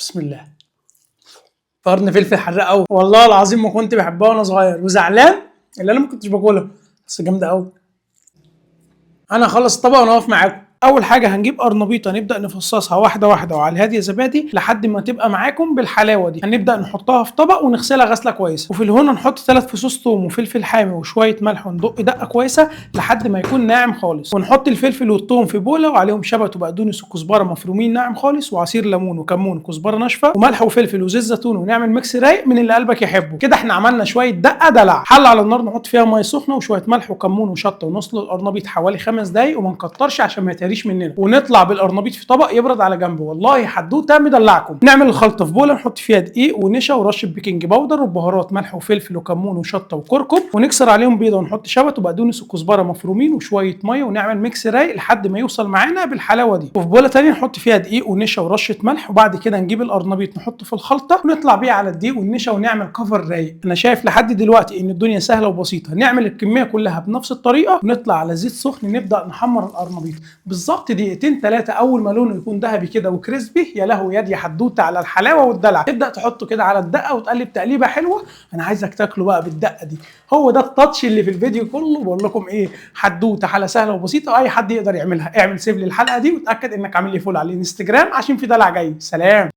بسم الله. قرن فلفل حراق قوي والله العظيم، ما كنت بحبها وانا صغير وزعلان اللي انا ما كنتش باكلها، بس جامده قوي. انا هخلص الطبق وانا واقف معاكم. اول حاجه هنجيب قرنبيطه نبدا نفصصها واحده واحده وعلى الهادي يا زبادي لحد ما تبقى معاكم بالحلاوه دي. هنبدا نحطها في طبق ونغسلها غسله كويسه، وفي الهون نحط 3 فصوص ثوم وفلفل حامي وشويه ملح وندق دقه كويسه لحد ما يكون ناعم خالص، ونحط الفلفل والثوم في بوله وعليهم شبت وبقدونس وكزبره مفرومين ناعم خالص وعصير ليمون وكمون وكزبره ناشفه وملح وفلفل وزيت زيتون، ونعمل ميكس رايق من اللي قلبك يحبه. كده احنا عملنا شويه دقه دلع. حله على النار نحط فيها ميه سخنه وشويه ملح وكمون وشطه ونسلق القرنبيط حوالي 5 دقايق وما نكترش عشان ما يتهريش مننا، ونطلع بالقرنبيط في طبق يبرد على جنبه. والله حدوته مدلعكم. نعمل الخلطه في بوله نحط فيها دقيق ونشا ورشه بيكنج باودر وبهارات ملح وفلفل وكمون وشطه وكركم، ونكسر عليهم بيضه ونحط شبت وبقدونس وكزبره مفرومين وشويه ميه، ونعمل ميكس رايق لحد ما يوصل معانا بالحلاوه دي. وفي بوله ثانيه نحط فيها دقيق ونشا ورشه ملح، وبعد كده نجيب القرنبيط نحطه في الخلطه ونطلع بيه على الدقيق والنشا ونعمل كفر رايق. انا شايف لحد دلوقتي ان الدنيا سهله وبسيطه. نعمل الكميه كلها بنفس الطريقه ونطلع على زيت سخن نبدا نحمر القرنبيط بالظبط دقيقتين 3. اول ما لونه يكون ذهبي كده وكريسبي، يا لهوي يا حدوته على الحلاوه والدلع. تبدا تحطه كده على الدقه وتقلب تقليبه حلوه. انا عايزك تاكله بقى بالدقه دي. هو ده التاتش اللي في الفيديو كله. بقول لكم ايه، حدوته حاله سهله وبسيطه واي حد يقدر يعملها. اعمل سيف للحلقه دي وتاكد انك عامل لي فولو على الانستجرام عشان في دلع جاي. سلام.